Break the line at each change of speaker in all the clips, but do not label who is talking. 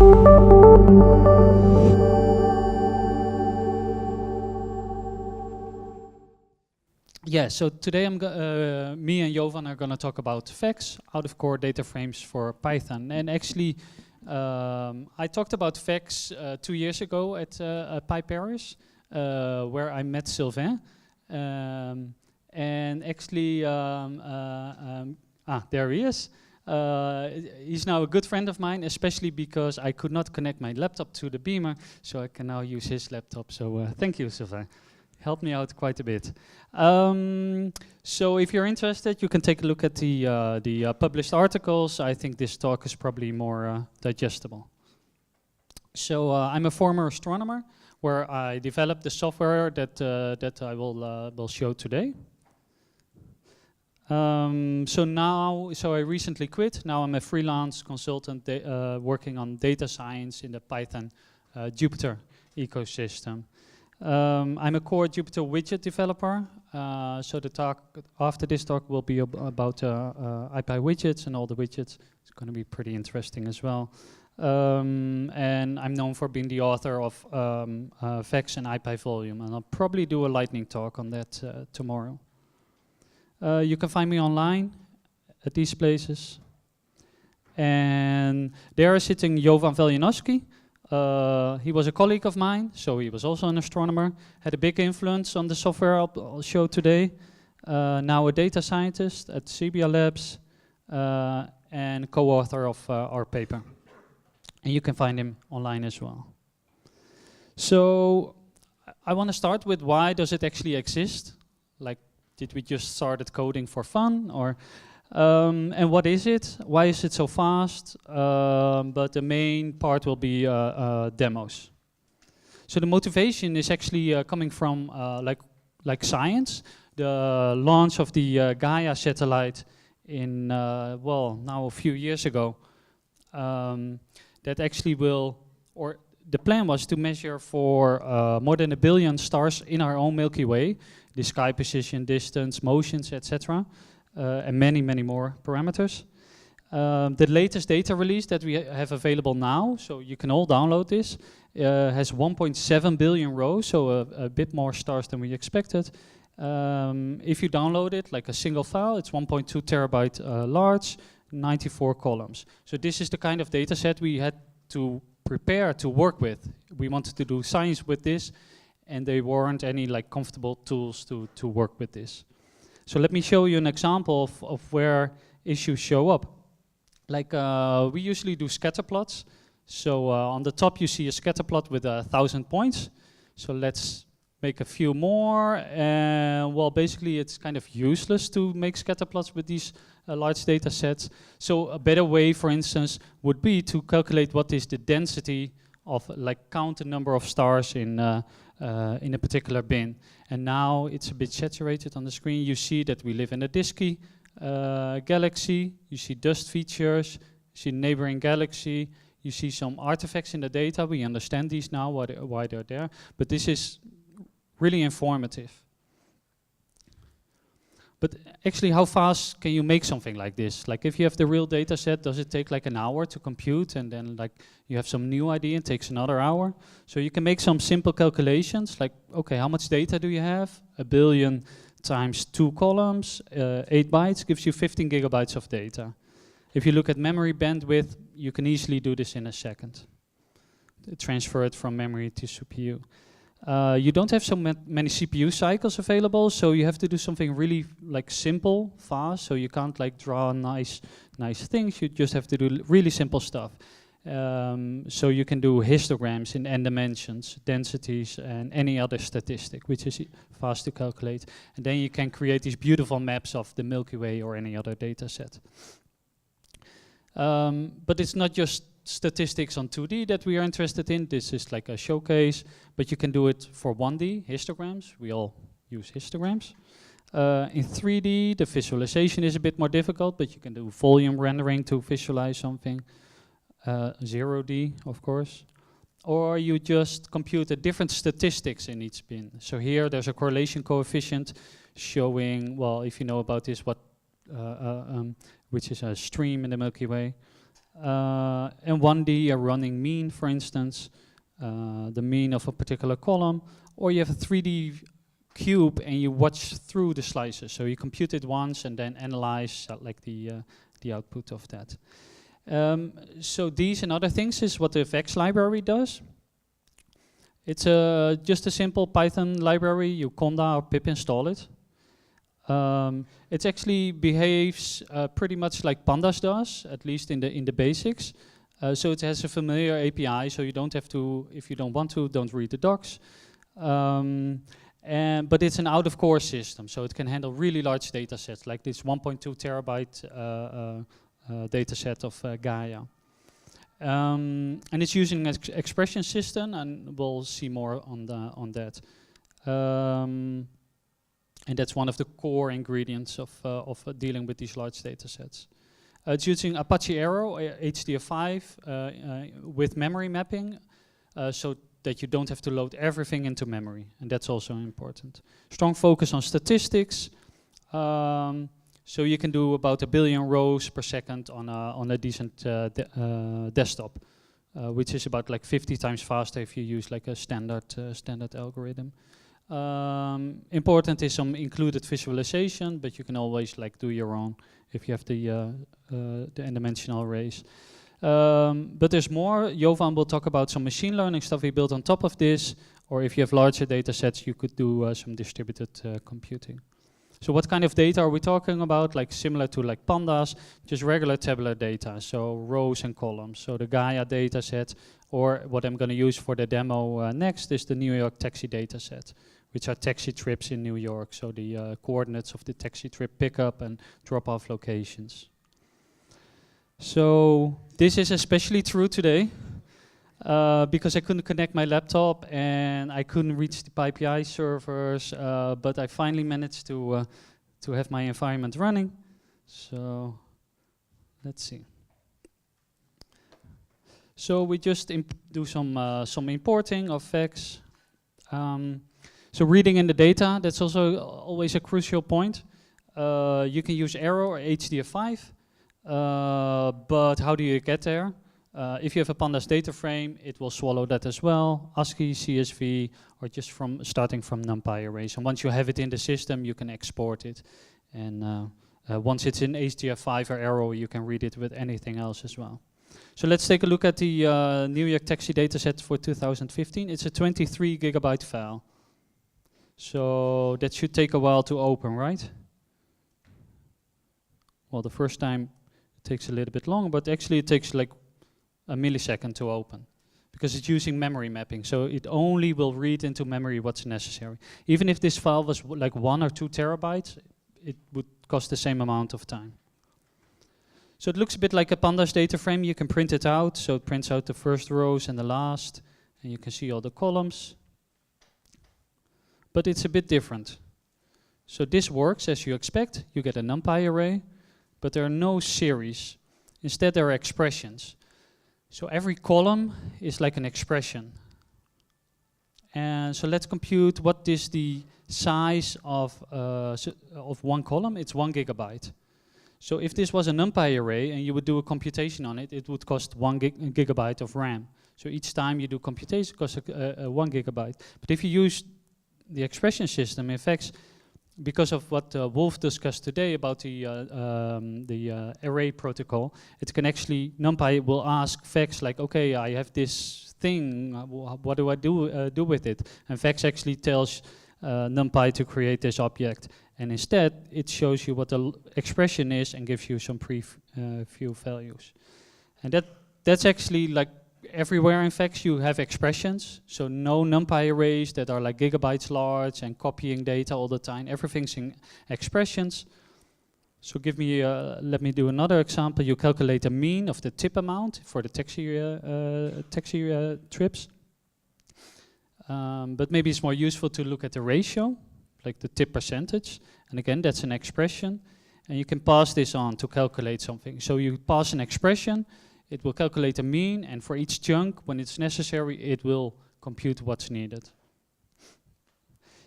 Yeah, so today me and Jovan are going to talk about Vex, out-of-core data frames for Python. And actually, I talked about Vex 2 years ago at PyParis, where I met Sylvain. And actually, there he is. He's now a good friend of mine, especially because I could not connect my laptop to the beamer, so I can now use his laptop. So thank you, Sylvain. Helped me out quite a bit. So if you're interested, you can take a look at the published articles. I think this talk is probably more digestible. So I'm a former astronomer, where I developed the software that I will show today. So I recently quit. Now I'm a freelance consultant working on data science in the Python Jupyter ecosystem. I'm a core Jupyter widget developer, so the talk after this talk will be about IPy widgets and all the widgets. It's going to be pretty interesting as well. And I'm known for being the author of Vex and IPy volume, and I'll probably do a lightning talk on that tomorrow. You can find me online at these places. And there is sitting Jovan Veljanoski. He was a colleague of mine, so he was also an astronomer, had a big influence on the software I'll show today. Now a data scientist at Pca Labs and co-author of our paper. And you can find him online as well. So I want to start with, why does it actually exist? Like, did we just started coding for fun, or and what is it? Why is it so fast? But the main part will be demos. So the motivation is actually coming from like science. The launch of the Gaia satellite in well, now a few years ago. That actually will, or the plan was to measure for more than 1 billion stars in our own Milky Way, the sky position, distance, motions, etc. And many, many more parameters. The latest data release that we have available now, so you can all download this, has 1.7 billion rows, so a bit more stars than we expected. If you download it like a single file, it's 1.2 terabyte large, 94 columns. So this is the kind of data set we had to prepare to work with. We wanted to do science with this, and there weren't any like comfortable tools to work with this. So let me show you an example of where issues show up. Like we usually do scatter plots. So on the top you see a scatter plot with 1,000 points. So let's make a few more. And well, basically it's kind of useless to make scatter plots with these large data sets. So a better way, for instance, would be to calculate what is the density of, like, count the number of stars in a particular bin. And now it's a bit saturated on the screen. You see that we live in a disky galaxy. You see dust features. You see neighboring galaxy. You see some artifacts in the data. We understand these now, why they're there. But this is really informative. But actually, how fast can you make something like this? Like, if you have the real data set, does it take like an hour to compute, and then like you have some new idea, it takes another hour? So you can make some simple calculations, like, okay, how much data do you have? 1 billion times 2 columns, 8 bytes gives you 15 gigabytes of data. If you look at memory bandwidth, you can easily do this in a second. Transfer it from memory to CPU. You don't have so many CPU cycles available, so you have to do something really like simple, fast. So you can't like draw nice things. You just have to do really simple stuff. So you can do histograms in n dimensions, densities, and any other statistic, which is fast to calculate. And then you can create these beautiful maps of the Milky Way or any other data set. But it's not just statistics on 2D that we are interested in. This is like a showcase, but you can do it for 1D, histograms. We all use histograms. In 3D, the visualization is a bit more difficult, but you can do volume rendering to visualize something. 0D, of course. Or you just compute the different statistics in each bin. So here there's a correlation coefficient showing, well, if you know about this, what which is a stream in the Milky Way. and 1D a running mean, for instance, the mean of a particular column, or you have a 3D cube and you watch through the slices. So you compute it once and then analyze like the output of that. So these and other things is what the Vex library does. It's just a simple Python library. You conda or pip install it. It actually behaves pretty much like Pandas does, at least in the basics. So it has a familiar API, so you don't have to, if you don't want to, don't read the docs. But it's an out-of-core system, so it can handle really large data sets, like this 1.2 terabyte data set of Gaia. And it's using an expression system, and we'll see more on that. And that's one of the core ingredients of dealing with these large data sets. It's using Apache Arrow, HDF5, with memory mapping, so that you don't have to load everything into memory, and that's also important. Strong focus on statistics, so you can do about 1 billion rows per second on a decent desktop, which is about like 50 times faster if you use like a standard algorithm. Important is some included visualization, but you can always like do your own if you have the n-dimensional arrays. But there's more. Jovan will talk about some machine learning stuff we built on top of this, or if you have larger data sets, you could do some distributed computing. So what kind of data are we talking about? Like similar to like pandas, just regular tabular data, so rows and columns. So the Gaia data set, or what I'm going to use for the demo next is the New York taxi data set, which are taxi trips in New York, so the coordinates of the taxi trip pickup and drop-off locations. So this is especially true today, because I couldn't connect my laptop and I couldn't reach the PyPI servers, but I finally managed to have my environment running. So let's see. So we just do some importing of Vex. So reading in the data, that's also always a crucial point. You can use Arrow or HDF5, but how do you get there? If you have a Pandas data frame, it will swallow that as well, ASCII, CSV, or just starting from NumPy arrays. And once you have it in the system, you can export it. And once it's in HDF5 or Arrow, you can read it with anything else as well. So let's take a look at the New York taxi dataset for 2015. It's a 23 gigabyte file. So that should take a while to open, right? Well, the first time it takes a little bit longer, but actually it takes like a millisecond to open, because it's using memory mapping, so it only will read into memory what's necessary. Even if this file was like 1 or 2 terabytes, it would cost the same amount of time. So it looks a bit like a Pandas data frame. You can print it out, so it prints out the first rows and the last, and you can see all the columns. But it's a bit different. So this works as you expect. You get a NumPy array, but there are no series. Instead, there are expressions. So every column is like an expression. And so let's compute what is the size of one column. It's 1 gigabyte. So if this was a NumPy array and you would do a computation on it, it would cost 1 gigabyte of RAM. So each time you do computation, it costs 1 gigabyte. But if you use the expression system in Vex, because of what Wolf discussed today about the array protocol, it can actually, NumPy will ask Vex like, okay, I have this thing, what do I do with it? And Vex actually tells NumPy to create this object. And instead, it shows you what the expression is and gives you some preview values. And that's actually like everywhere in Vex you have expressions, so no NumPy arrays that are like gigabytes large and copying data all the time. Everything's in expressions. So let me do another example. You calculate a mean of the tip amount for the taxi trips. But maybe it's more useful to look at the ratio, like the tip percentage. And again, that's an expression. And you can pass this on to calculate something. So you pass an expression, it will calculate a mean, and for each chunk, when it's necessary, it will compute what's needed.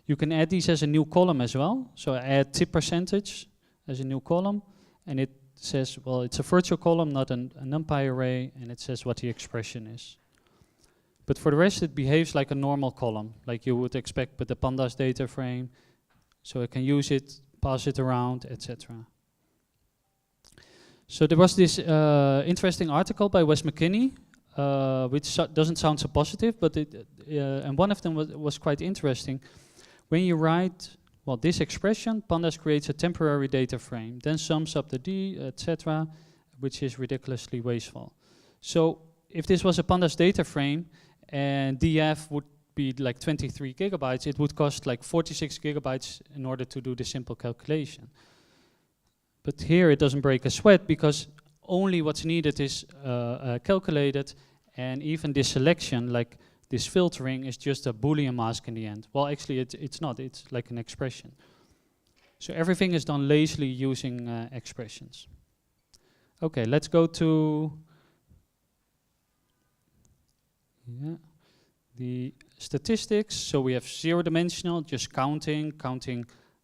You can add these as a new column as well. So I add tip percentage as a new column, and it says, well, it's a virtual column, not a NumPy array, and it says what the expression is. But for the rest, it behaves like a normal column, like you would expect with the pandas data frame. So I can use it, pass it around, etc. So there was this interesting article by Wes McKinney, which doesn't sound so positive, but and one of them was quite interesting. When you write, well, this expression, pandas creates a temporary data frame, then sums up the D, etc., which is ridiculously wasteful. So if this was a pandas data frame and df would be like 23 gigabytes, it would cost like 46 gigabytes in order to do the simple calculation. But here it doesn't break a sweat because only what's needed is calculated, and even this selection, like this filtering, is just a Boolean mask in the end. Well, actually it's not, it's like an expression. So everything is done lazily using expressions. Okay, let's go to the statistics. So we have 0-dimensional, just counting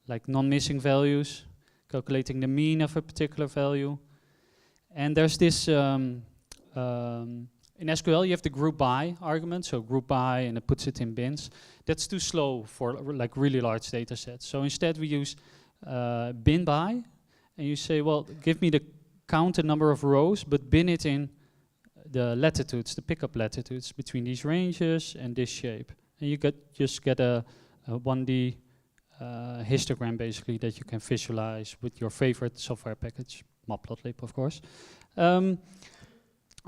like non-missing values, calculating the mean of a particular value. And there's this, in SQL you have the group by argument, so group by, and it puts it in bins. That's too slow for like really large data sets. So instead we use bin by, and you say, well, give me the counted number of rows, but bin it in the latitudes, the pickup latitudes between these ranges and this shape. And you just get a 1D histogram basically that you can visualize with your favorite software package, Matplotlib of course.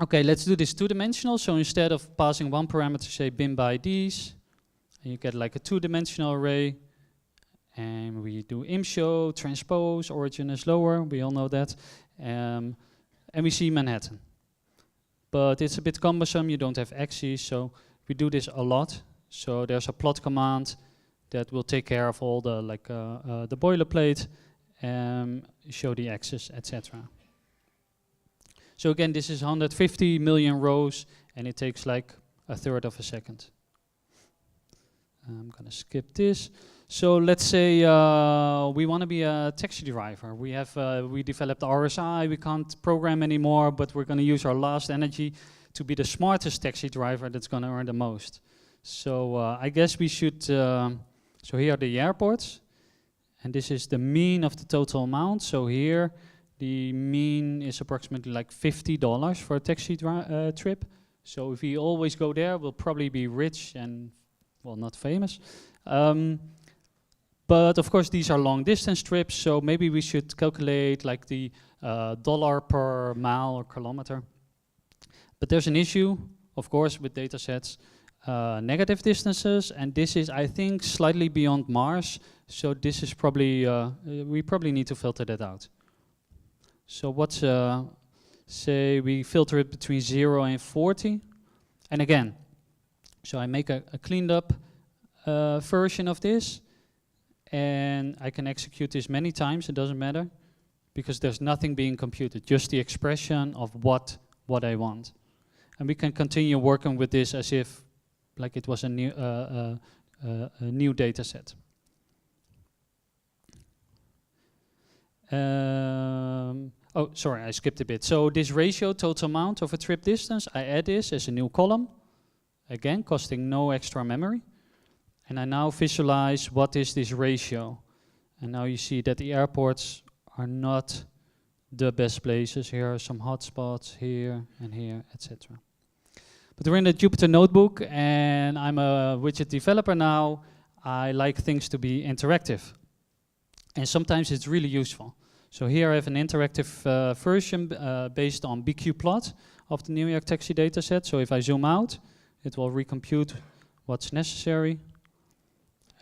Okay, let's do this 2-dimensional. So instead of passing one parameter, say bin by these, and you get like a 2-dimensional array. And we do imshow, transpose, origin is lower, we all know that. And we see Manhattan. But it's a bit cumbersome, you don't have axes, so we do this a lot. So there's a plot command that will take care of all the the boilerplate, show the axis, etc. So again, this is 150 million rows, and it takes like a third of a second. I'm gonna skip this. So let's say we want to be a taxi driver. We developed RSI. We can't program anymore, but we're going to use our last energy to be the smartest taxi driver that's going to earn the most. So I guess we should. So here are the airports, and this is the mean of the total amount. So here the mean is approximately like $50 for a taxi trip. So if we always go there, we'll probably be rich and, well, not famous. But of course these are long distance trips, so maybe we should calculate like the dollar per mile or kilometer. But there's an issue, of course, with data sets, negative distances, and this is, I think, slightly beyond Mars, so this is probably, we probably need to filter that out. So what's, say we filter it between 0 and 40, and again, so I make a cleaned up version of this, and I can execute this many times, it doesn't matter, because there's nothing being computed, just the expression of what I want. And we can continue working with this as if like it was a new data set. Oh, sorry, I skipped a bit. So this ratio, total amount of a trip distance, I add this as a new column, again, costing no extra memory. And I now visualize what is this ratio. And now you see that the airports are not the best places. Here are some hotspots, here and here, etc. But we're in the Jupyter Notebook, and I'm a widget developer now. I like things to be interactive. And sometimes it's really useful. So here I have an interactive version based on BQplot of the New York taxi dataset. So if I zoom out, it will recompute what's necessary.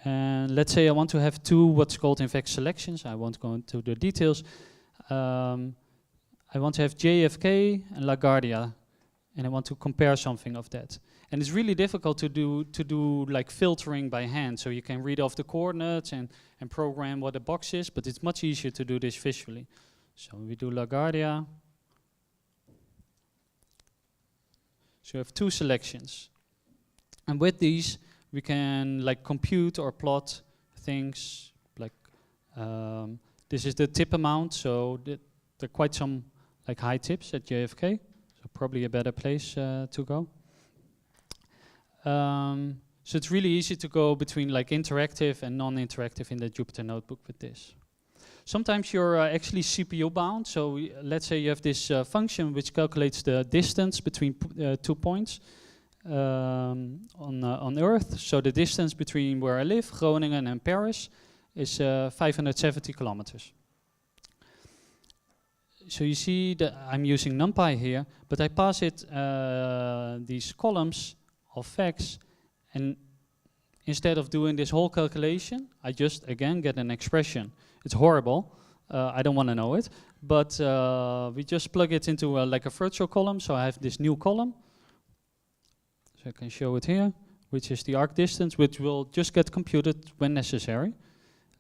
And let's say I want to have two what's called in Vex selections. I won't go into the details. I want to have JFK and LaGuardia, and I want to compare something of that. And it's really difficult to do like filtering by hand. So you can read off the coordinates and program what a box is, but it's much easier to do this visually. So we do LaGuardia. So you have two selections, and with these, we can like compute or plot things like this is the tip amount, so there are quite some like high tips at JFK, so probably a better place to go. So it's really easy to go between like interactive and non-interactive in the Jupyter Notebook with this. Sometimes you're actually CPU bound, so let's say you have this function which calculates the distance between 2 points on Earth. So the distance between where I live, Groningen, and Paris is 570 kilometers. So you see that I'm using NumPy here, but I pass it these columns of Vex, and instead of doing this whole calculation, I just again get an expression. It's horrible. I don't want to know it, but we just plug it into like a virtual column. So I have this new column. So I can show it here, which is the arc distance, which will just get computed when necessary.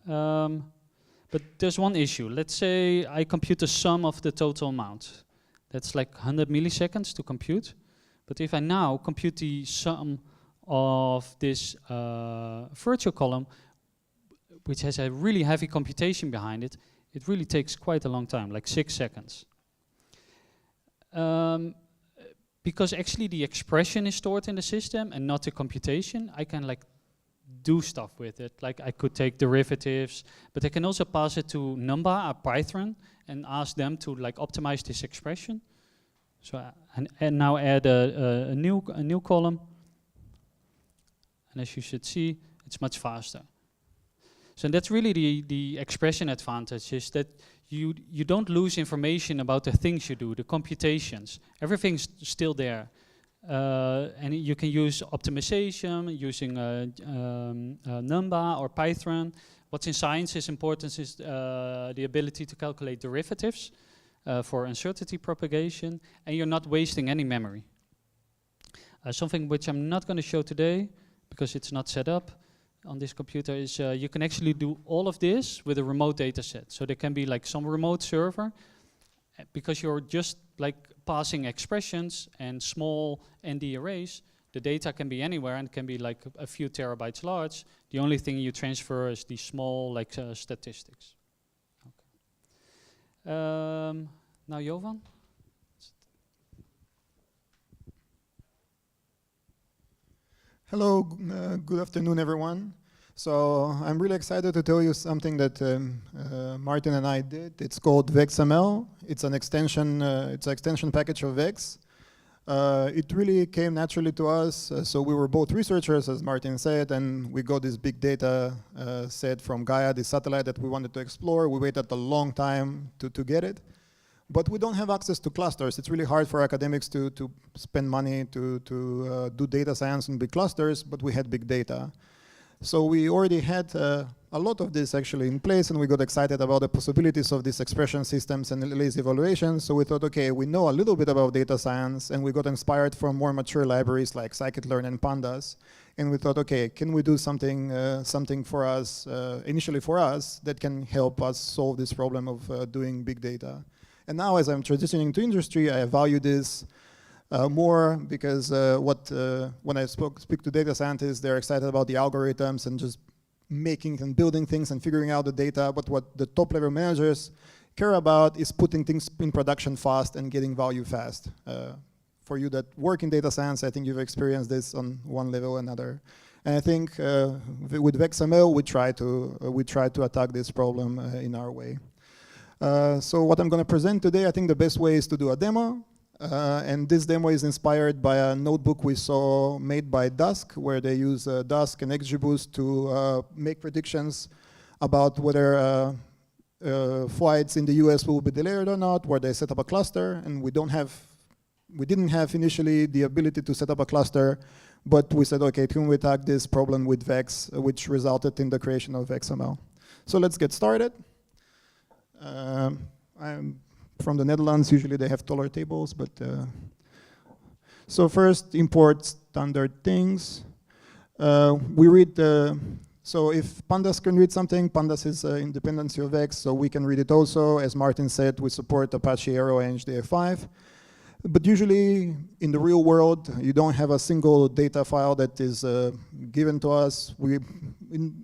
But there's one issue. Let's say I compute the sum of the total amount. That's like 100 milliseconds to compute. But if I now compute the sum of this virtual column, which has a really heavy computation behind it, it really takes quite a long time, like 6 seconds. Because actually the expression is stored in the system and not the computation, I can like do stuff with it. Like I could take derivatives, but I can also pass it to Numba, a Python, and ask them to like optimize this expression. So and now add a new column, and as you should see, it's much faster. So that's really the expression advantage, is that you don't lose information about the things you do, the computations. Everything's still there. And you can use optimization using Numba or Python. What's in science is important is the ability to calculate derivatives for uncertainty propagation, and you're not wasting any memory. Something which I'm not going to show today because it's not set up on this computer is you can actually do all of this with a remote data set. So there can be like some remote server, because you're just like passing expressions and small ND arrays. The data can be anywhere and can be like a few terabytes large. The only thing you transfer is these small like statistics. Okay. Now Jovan.
Hello, good afternoon, everyone. So I'm really excited to tell you something that Maarten and I did. It's called Vex Ml. It's an extension. It's an extension package of Vex. It really came naturally to us. So we were both researchers, as Maarten said, and we got this big data set from Gaia, the satellite that we wanted to explore. We waited a long time to get it. But we don't have access to clusters. It's really hard for academics to spend money to do data science in big clusters, but we had big data. So we already had a lot of this actually in place, and we got excited about the possibilities of these expression systems and lazy evaluations. So we thought, okay, we know a little bit about data science, and we got inspired from more mature libraries like scikit-learn and pandas. And we thought, okay, can we do something for us, initially for us, that can help us solve this problem of doing big data. And now, as I'm transitioning to industry, I value this more because when I speak to data scientists, they're excited about the algorithms and just making and building things and figuring out the data. But what the top level managers care about is putting things in production fast and getting value fast. For you that work in data science, I think you've experienced this on one level or another. And I think with Vex Ml, we try to attack this problem in our way. So what I'm going to present today, I think the best way is to do a demo. And this demo is inspired by a notebook we saw made by Dusk, where they use Dusk and XGBoost to make predictions about whether flights in the US will be delayed or not, where they set up a cluster. And we didn't have initially the ability to set up a cluster, but we said, okay, can we attack this problem with Vex, which resulted in the creation of Vex Ml. So let's get started. I'm from the Netherlands. Usually they have taller tables, but so first import standard things. We read so if pandas can read something, pandas is independent of Vex, so we can read it also. As Maarten said, we support Apache Arrow and HDF5. But usually in the real world, you don't have a single data file that is given to us.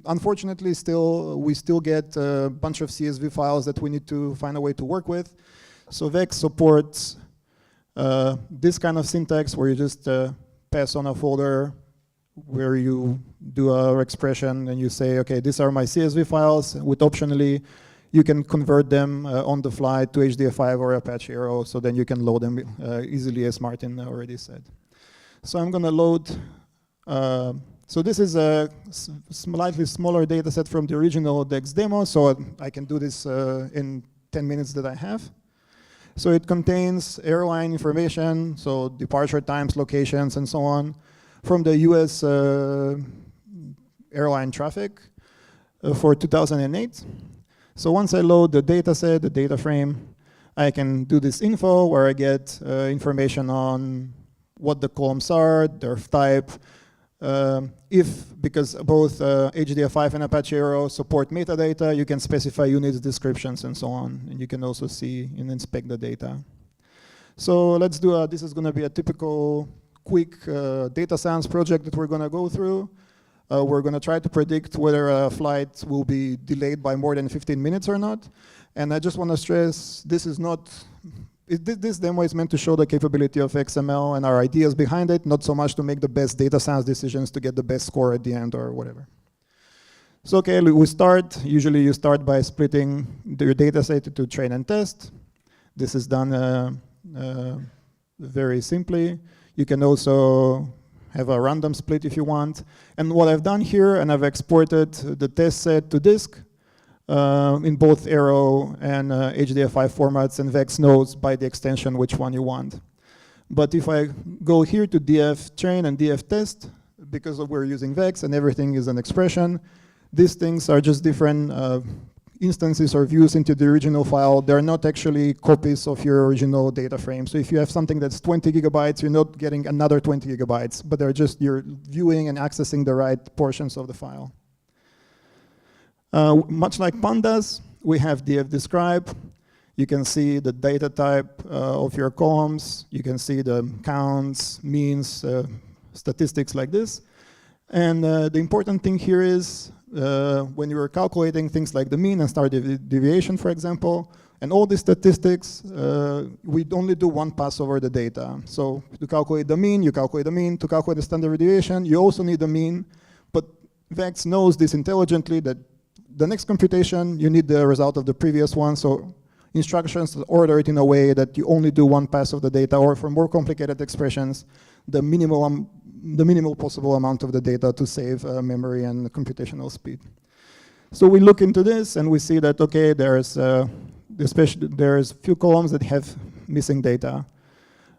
Unfortunately, we still get a bunch of CSV files that we need to find a way to work with. So Vex supports this kind of syntax where you just pass on a folder where you do a expression and you say, okay, these are my CSV files, with optionally you can convert them on the fly to HDF5 or Apache Arrow, so then you can load them easily, as Maarten already said. So I'm gonna load, so this is a slightly smaller data set from the original Dex demo, so I can do this in 10 minutes that I have. So it contains airline information, so departure times, locations, and so on, from the US airline traffic for 2008. So once I load the data set, the data frame, I can do this info where I get information on what the columns are, their type, because both HDF5 and Apache Arrow support metadata, you can specify units, descriptions, and so on. And you can also see and inspect the data. So let's do this is going to be a typical quick data science project that we're going to go through. We're going to try to predict whether a flight will be delayed by more than 15 minutes or not. And I just want to stress, this is not, this demo is meant to show the capability of XML and our ideas behind it, not so much to make the best data science decisions to get the best score at the end or whatever. So okay, we start. Usually you start by splitting your data set to train and test. This is done very simply. You can also have a random split if you want. And what I've done here, and I've exported the test set to disk in both Arrow and HDF5 formats, and Vex knows by the extension which one you want. But if I go here to df train and df test, because we're using Vex and everything is an expression, these things are just different instances or views into the original file. They're not actually copies of your original data frame. So if you have something that's 20 gigabytes, you're not getting another 20 gigabytes, but they're just, you're viewing and accessing the right portions of the file. Much like pandas, we have df describe. You can see the data type of your columns. You can see the counts, means, statistics like this. And the important thing here is when you are calculating things like the mean and standard deviation, for example, and all these statistics, we only do one pass over the data. So to calculate the mean, you calculate the mean. To calculate the standard deviation, you also need the mean. But Vex knows this intelligently, that the next computation, you need the result of the previous one. So instructions order it in a way that you only do one pass of the data, or for more complicated expressions, the minimal possible amount of the data to save memory and computational speed. So we look into this and we see that, okay, there's few columns that have missing data.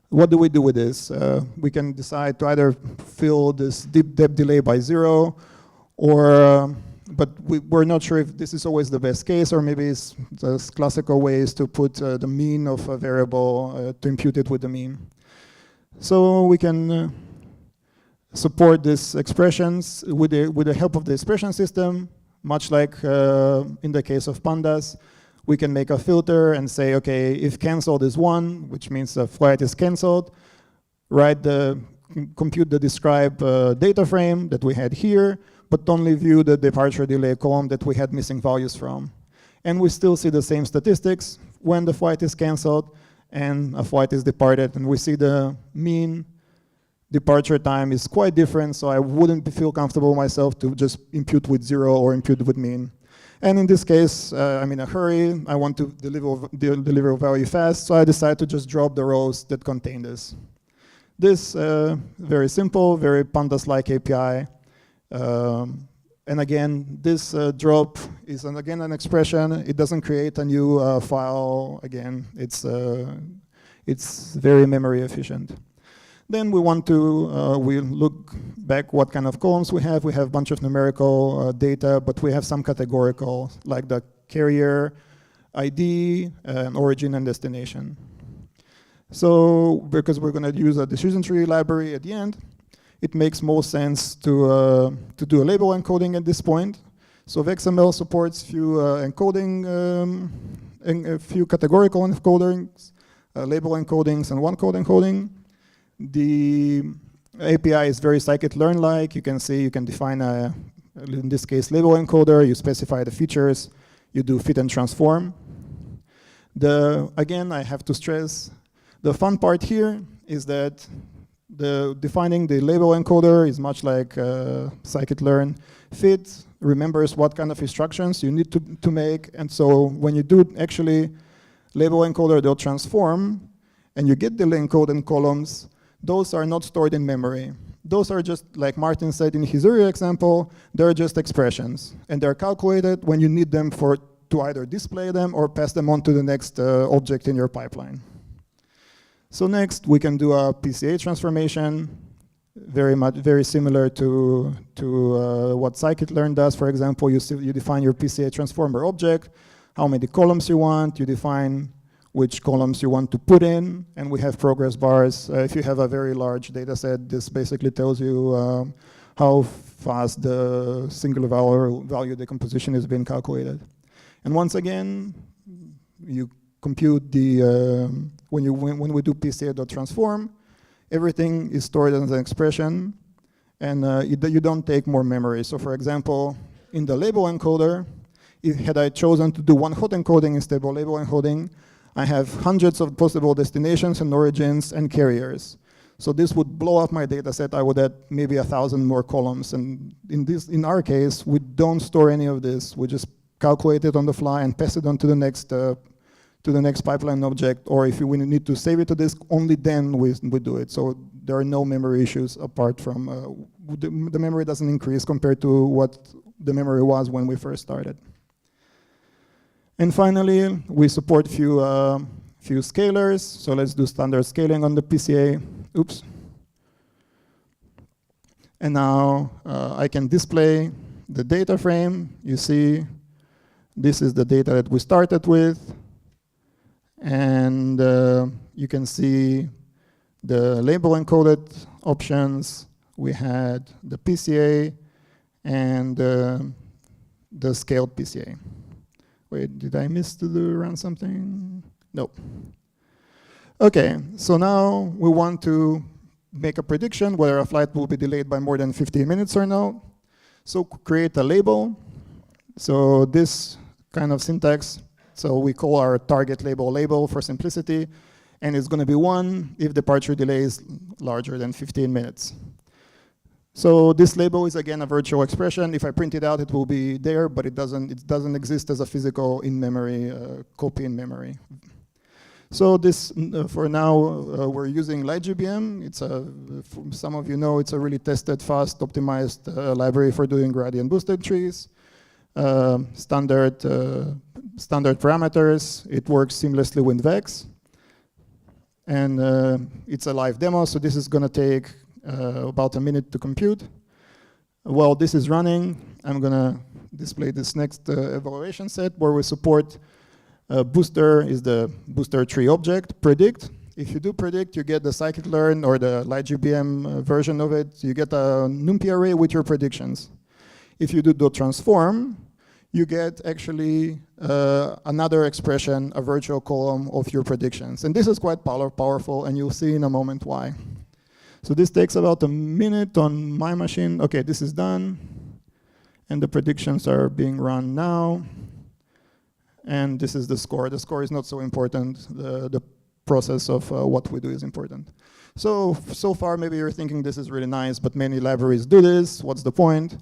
What do we do with this? We can decide to either fill this deep depth delay by 0, or but we're not sure if this is always the best case, or maybe it's the classical ways to put the mean of a variable to impute it with the mean. So we can support these expressions with the help of the expression system, much like in the case of pandas. We can make a filter and say, okay, if canceled is 1, which means the flight is canceled, compute the describe data frame that we had here, but only view the departure delay column that we had missing values from. And we still see the same statistics when the flight is canceled and a flight is departed, and we see the mean departure time is quite different, so I wouldn't feel comfortable myself to just impute with 0 or impute with mean. And in this case, I'm in a hurry, I want to deliver value fast, so I decide to just drop the rows that contain this. This, very simple, very pandas-like API. And again, this drop is again an expression. It doesn't create a new file. Again, it's very memory efficient. Then we want to we look back what kind of columns we have. We have a bunch of numerical data, but we have some categorical, like the carrier, ID, and origin and destination. So because we're going to use a decision tree library at the end, it makes most sense to do a label encoding at this point. So Vex Ml supports few encoding, a few categorical encodings, label encodings, and one-code encoding. The API is very scikit-learn-like. You can see you can define in this case, label encoder. You specify the features. You do fit and transform. Again, I have to stress, the fun part here is that defining the label encoder is much like scikit-learn. Fit remembers what kind of instructions you need to make, and so when you do actually label encoder.transform, and you get the encoded columns, those are not stored in memory. Those are just, like Maarten said in his earlier example, they're just expressions, and they're calculated when you need them to either display them or pass them on to the next object in your pipeline. So next, we can do a Pca transformation, very similar to what scikit-learn does. For example, you define your Pca transformer object, how many columns you want, you define which columns you want to put in, and we have progress bars. If you have a very large data set, this basically tells you how fast the singular value decomposition is being calculated. And once again, you compute the, when we do Pca.transform, everything is stored as an expression, and you don't take more memory. So for example, in the label encoder, had I chosen to do one hot encoding instead of label encoding, I have hundreds of possible destinations and origins and carriers. So this would blow up my data set. I would add maybe 1,000 more columns. And in our case, we don't store any of this. We just calculate it on the fly and pass it on to the next pipeline object. Or if we need to save it to disk, only then we do it. So there are no memory issues apart from the memory doesn't increase compared to what the memory was when we first started. And finally, we support few scalars. So let's do standard scaling on the Pca. Oops. And now I can display the data frame. You see, this is the data that we started with. And you can see the label encoded options. We had the Pca and the scaled Pca. Wait, did I miss to run something? No. Okay, so now we want to make a prediction whether a flight will be delayed by more than 15 minutes or no. So create a label. So this kind of syntax, so we call our target label for simplicity, and it's going to be 1 if departure delay is larger than 15 minutes. So this label is again a virtual expression. If I print it out, it will be there, but it doesn't exist as a physical in-memory copy in memory. So this, for now, we're using LightGBM. It's some of you know, it's a really tested, fast, optimized library for doing gradient boosted trees. Standard parameters. It works seamlessly with Vex. And it's a live demo, so this is going to take about a minute to compute. While this is running, I'm going to display this next evaluation set where we support booster is the booster tree object, predict. If you do predict, you get the scikit-learn or the LightGBM version of it. You get a NumPy array with your predictions. If you do .transform, you get actually another expression, a virtual column of your predictions. And this is quite powerful, and you'll see in a moment why. So this takes about a minute on my machine. Okay, this is done. And the predictions are being run now. And this is the score. The score is not so important. The process of what we do is important. So far, maybe you're thinking this is really nice, but many libraries do this. What's the point?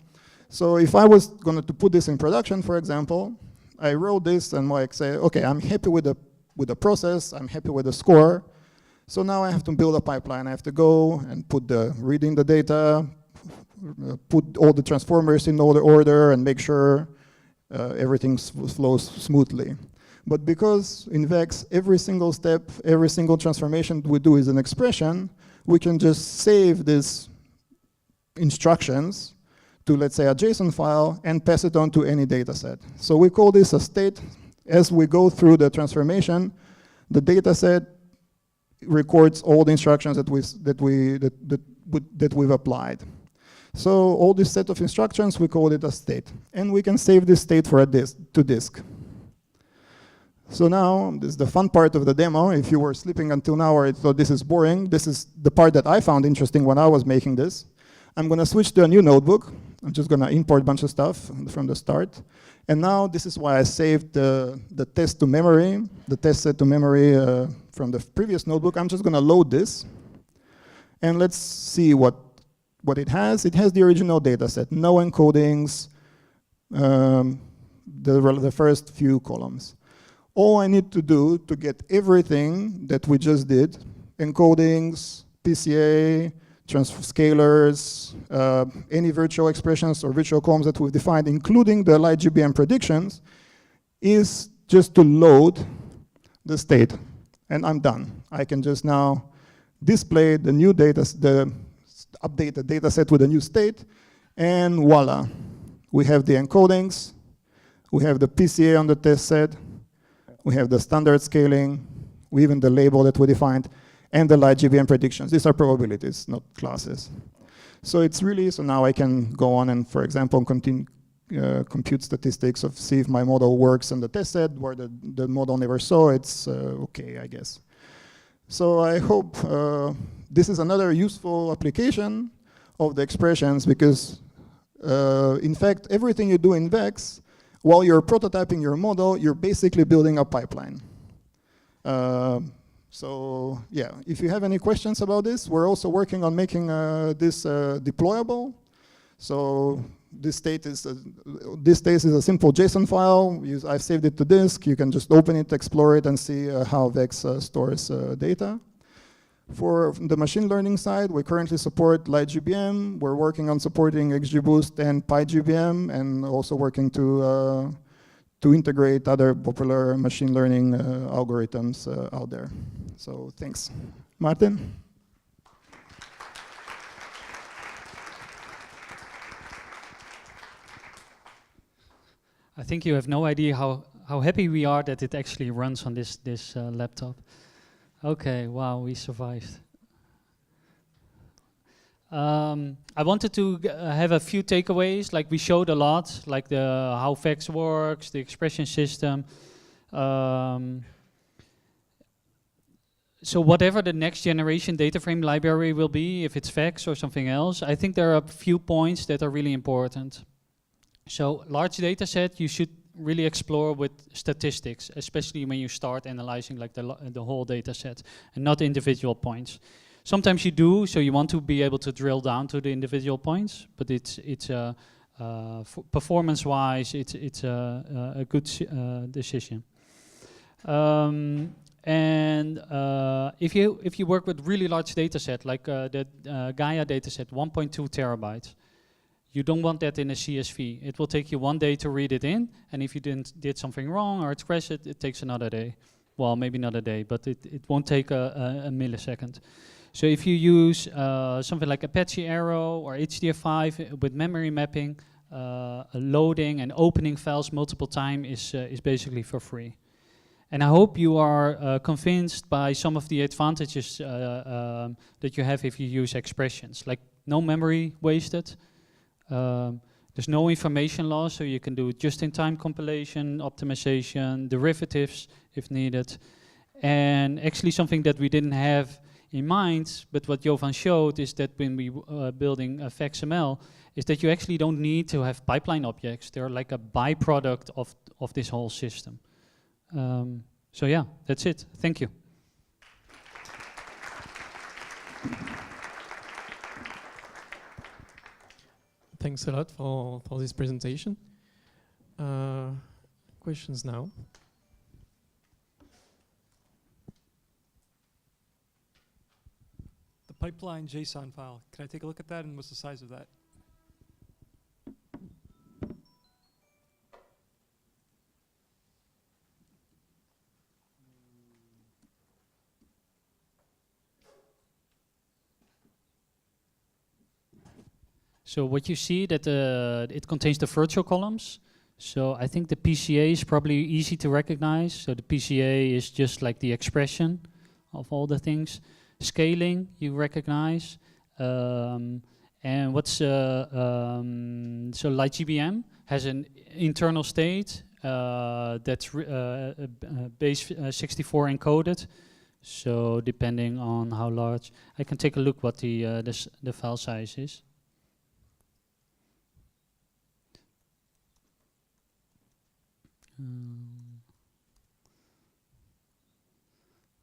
So if I was going to put this in production, for example, I wrote this and like say, okay, I'm happy with the process. I'm happy with the score. So now I have to build a pipeline. I have to go and reading the data, put all the transformers in order, and make sure everything flows smoothly. But because in Vex, every single step, every single transformation we do is an expression, we can just save these instructions to, let's say, a JSON file and pass it on to any data set. So we call this a state. As we go through the transformation, the data set records all the instructions that we've applied. So all this set of instructions, we call it a state. And we can save this state to disk. So now, this is the fun part of the demo. If you were sleeping until now or thought this is boring, this is the part that I found interesting when I was making this. I'm going to switch to a new notebook. I'm just going to import a bunch of stuff from the start. And now this is why I saved the test to memory, the test set to memory from the previous notebook. I'm just going to load this. And let's see what it has. It has the original data set, no encodings, the first few columns. All I need to do to get everything that we just did, encodings, PCA, scalars, any virtual expressions or virtual columns that we've defined, including the light GBM predictions, is just to load the state. And I'm done. I can just now display the new data, the updated data set with a new state, and voila. We have the encodings, we have the PCA on the test set, we have the standard scaling, we even the label that we defined, and the light GBM predictions. These are probabilities, not classes. So it's really, so now I can go on and, for example, continue compute statistics of see if my model works on the test set where the model never saw. It's okay, I guess. So I hope this is another useful application of the expressions because, in fact, everything you do in Vex, while you're prototyping your model, you're basically building a pipeline. So yeah, if you have any questions about this, we're also working on making this deployable. So this state is a simple JSON file. I've saved it to disk. You can just open it, explore it, and see how Vex stores data. For the machine learning side, we currently support LightGBM. We're working on supporting XGBoost and PyGBM, and also working to integrate other popular machine learning algorithms out there. So thanks. Maarten?
I think you have no idea how happy we are that it actually runs on this laptop. Okay, wow, we survived. I wanted to have a few takeaways, like we showed a lot, like how Vex works, the expression system. So whatever the next generation data frame library will be, if it's Vex or something else, I think there are a few points that are really important. So large data set, you should really explore with statistics, especially when you start analyzing like the whole data set and not individual points. Sometimes you do, so you want to be able to drill down to the individual points, but it's performance-wise, it's a good decision. If you work with really large data set, like the Gaia data set, 1.2 terabytes, you don't want that in a CSV. It will take you 1 day to read it in, and if you did something wrong or express it, it takes another day. Well, maybe not a day, but it won't take a millisecond. So if you use something like Apache Arrow or HDF5 with memory mapping, loading and opening files multiple times is basically for free. And I hope you are convinced by some of the advantages that you have if you use expressions, like no memory wasted. There's no information loss, so you can do just-in-time compilation, optimization, derivatives if needed. And actually something that we didn't have in mind, but what Jovan showed is that when we building a Vex ML, is that you actually don't need to have pipeline objects. They're like a byproduct of this whole system. So yeah, that's it. Thank you.
Thanks a lot for this presentation. Questions now?
The pipeline JSON file, can I take a look at that, and what's the size of that?
So what you see that it contains the virtual columns. So I think the PCA is probably easy to recognize. So the PCA is just like the expression of all the things. Scaling you recognize. And what's so LightGBM has an internal state that's base 64 encoded. So depending on how large, I can take a look what the file size is.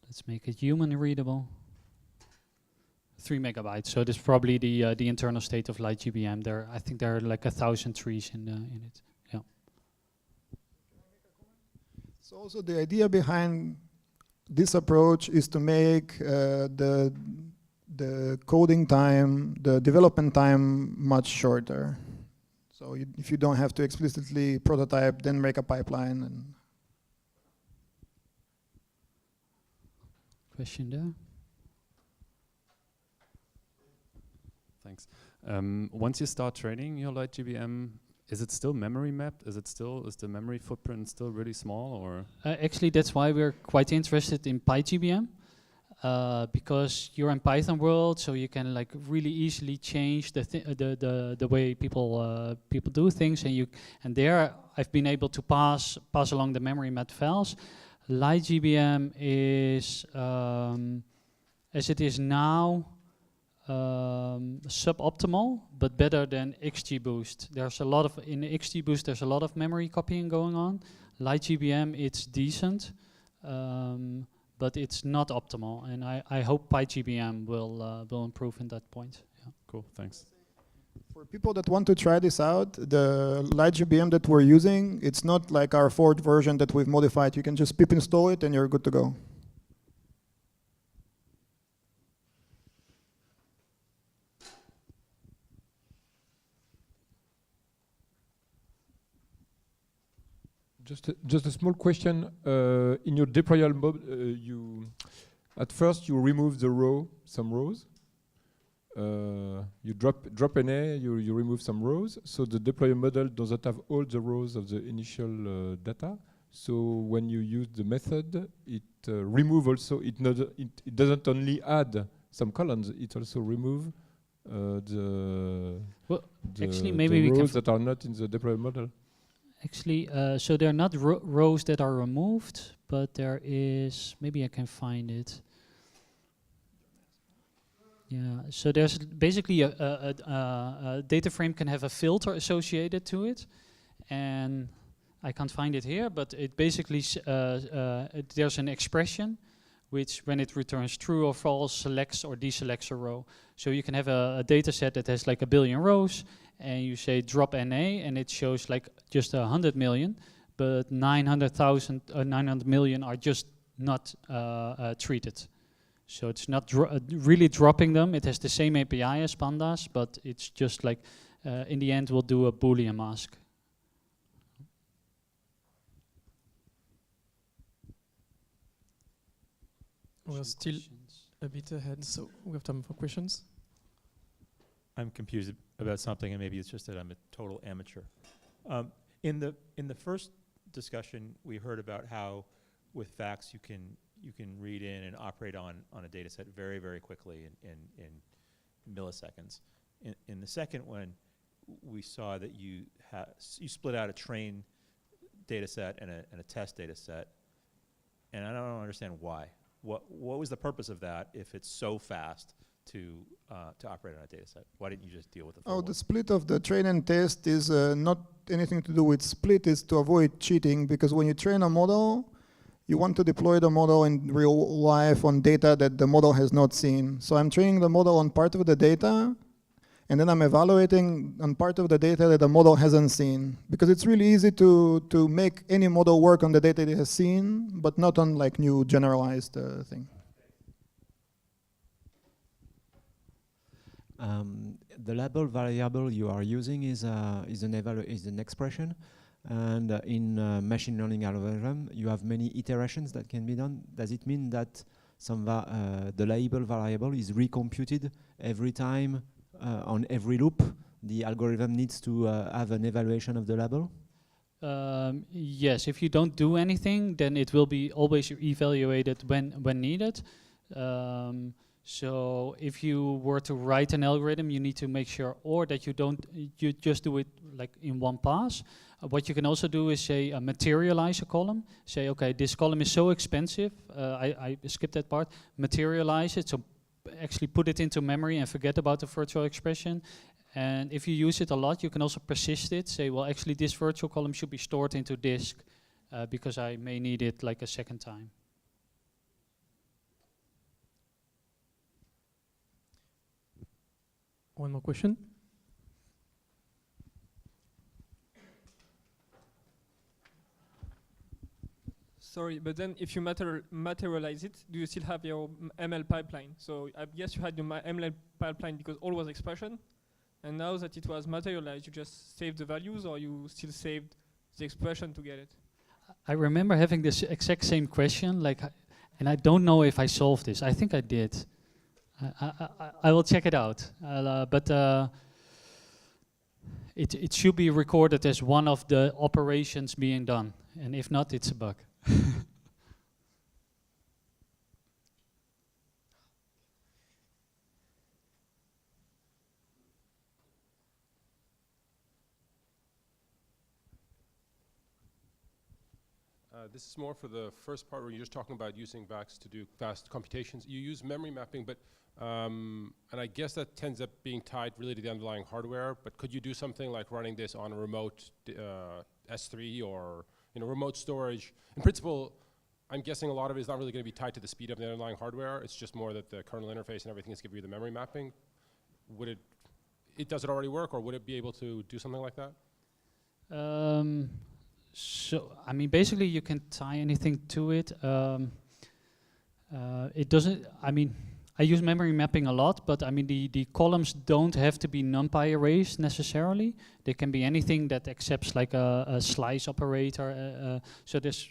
Let's make it human readable. 3 megabytes. So this is probably the internal state of LightGBM. I think there are like 1,000 trees in it. Yeah.
So also the idea behind this approach is to make the coding time, the development time, much shorter. So if you don't have to explicitly prototype, then make a pipeline. And
Question there.
Thanks. Once you start training your LightGBM, is it still memory mapped? Is the memory footprint still really small, or?
Actually, that's why we're quite interested in PyGBM, because you're in Python world, so you can like really easily change the way people do things, and there I've been able to pass along the memory mapped files. LightGBM is as it is now. Suboptimal, but better than XGBoost. In XGBoost there's a lot of memory copying going on. LightGBM, it's decent, but it's not optimal, and I hope PyGBM will improve in that point. Yeah.
Cool, thanks.
for people that want to try this out, the LightGBM that we're using, it's not like our fourth version that we've modified. You can just pip install it and you're good to go.
Just a small question. In your deployal mode, at first you remove some rows. You drop NA, you remove some rows. So the deploy model doesn't have all the rows of the initial data. So when you use the method, it remove also. It doesn't only add some columns. It also remove the rows that are not in the deploy model.
Actually, so there are not rows that are removed, but there is, maybe I can find it. Yeah, so there's basically a data frame can have a filter associated to it, and I can't find it here, but it basically, there's an expression which when it returns true or false, selects or deselects a row. So you can have a data set that has like 1 billion rows, and you say drop NA, and it shows like just 100 million, but 900 million are just not treated. So it's not really dropping them. It has the same API as Pandas, but it's just like, in the end, we'll do a Boolean mask.
We're still a bit ahead, so we have time for questions.
I'm confused about something, and maybe it's just that I'm a total amateur. In the first discussion, we heard about how with Vaex you can read in and operate on a data set very, very quickly in milliseconds. In the second one, we saw that you split out a train data set and a test data set, and I don't understand why. What was the purpose of that if it's so fast to operate on a data set? Why didn't you just deal with the full one?
The split of the train and test is not anything to do with split, is to avoid cheating, because when you train a model, you want to deploy the model in real life on data that the model has not seen. So I'm training the model on part of the data, and then I'm evaluating on part of the data that the model hasn't seen. Because it's really easy to make any model work on the data it has seen, but not on like new generalized thing.
The label variable you are using is an expression. And in machine learning algorithm, you have many iterations that can be done. Does it mean that the label variable is recomputed every time on every loop? The algorithm needs to have an evaluation of the label?
Yes, if you don't do anything, then it will be always evaluated when needed. So if you were to write an algorithm, you need to make sure or that you just do it like in one pass. What you can also do is say materialize a column. Say, okay, this column is so expensive, I skipped that part, materialize it, so actually put it into memory and forget about the virtual expression. And if you use it a lot, you can also persist it, say, well, actually this virtual column should be stored into disk because I may need it like a second time.
One more question.
Sorry, but then if you materialize it, do you still have your ML pipeline? So I guess you had your ML pipeline because all was expression, and now that it was materialized, you just saved the values, or you still saved the expression to get it?
I remember having this exact same question, like, and I don't know if I solved this. I think I did. I will check it out, but it should be recorded as one of the operations being done, and if not, it's a bug.
This is more for the first part where you're just talking about using Vaex to do fast computations. You use memory mapping, but and I guess that tends up being tied really to the underlying hardware. But could you do something like running this on a remote S3 or remote storage? In principle, I'm guessing a lot of it is not really going to be tied to the speed of the underlying hardware. It's just more that the kernel interface and everything is giving you the memory mapping. Would does it already work, or would it be able to do something like that?
So, I mean, basically you can tie anything to it. It doesn't, I mean, I use memory mapping a lot, but I mean, the columns don't have to be NumPy arrays necessarily. They can be anything that accepts like a slice operator. So there's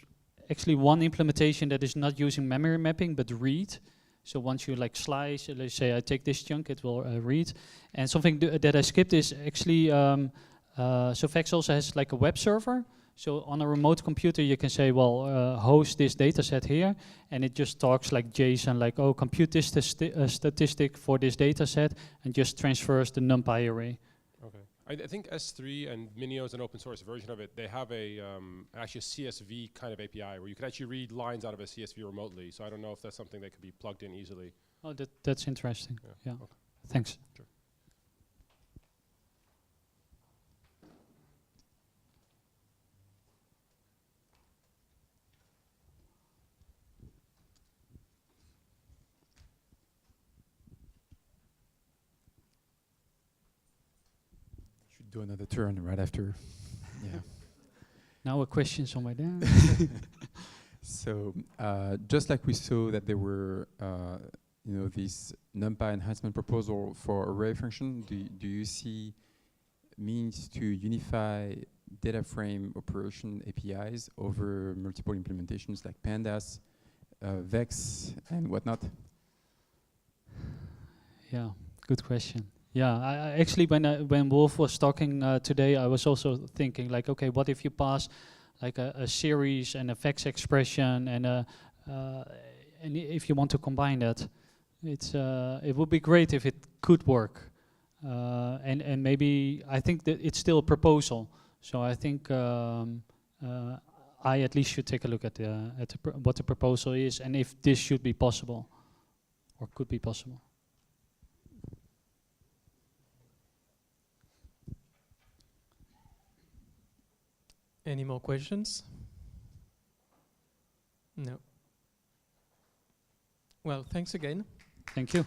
actually one implementation that is not using memory mapping, but read. So once you like slice, let's say I take this chunk, it will read. And something that I skipped is actually, so Vex also has like a web server. So on a remote computer, you can say, well, host this data set here, and it just talks like JSON, like, oh, compute this statistic for this data set, and just transfers the NumPy array.
Okay. I think S3 and Minio is an open source version of it. They have actually a CSV kind of API where you can actually read lines out of a CSV remotely. So I don't know if that's something that could be plugged in easily.
Oh, that's interesting. Yeah.
Okay.
Thanks.
Sure.
Do another turn right after. Yeah.
Now a question somewhere there.
So just like we saw that there were, this NumPy enhancement proposal for array function, do you see means to unify data frame operation APIs over multiple implementations like Pandas, Vex, and whatnot?
Yeah, good question. Yeah, I actually, when Wolf was talking today, I was also thinking like, okay, what if you pass like a series and a Vex expression, and if you want to combine that, it would be great if it could work, and maybe I think that it's still a proposal. So I think I at least should take a look at what the proposal is, and if this should be possible or could be possible.
Any more questions? No. Well, thanks again.
Thank you.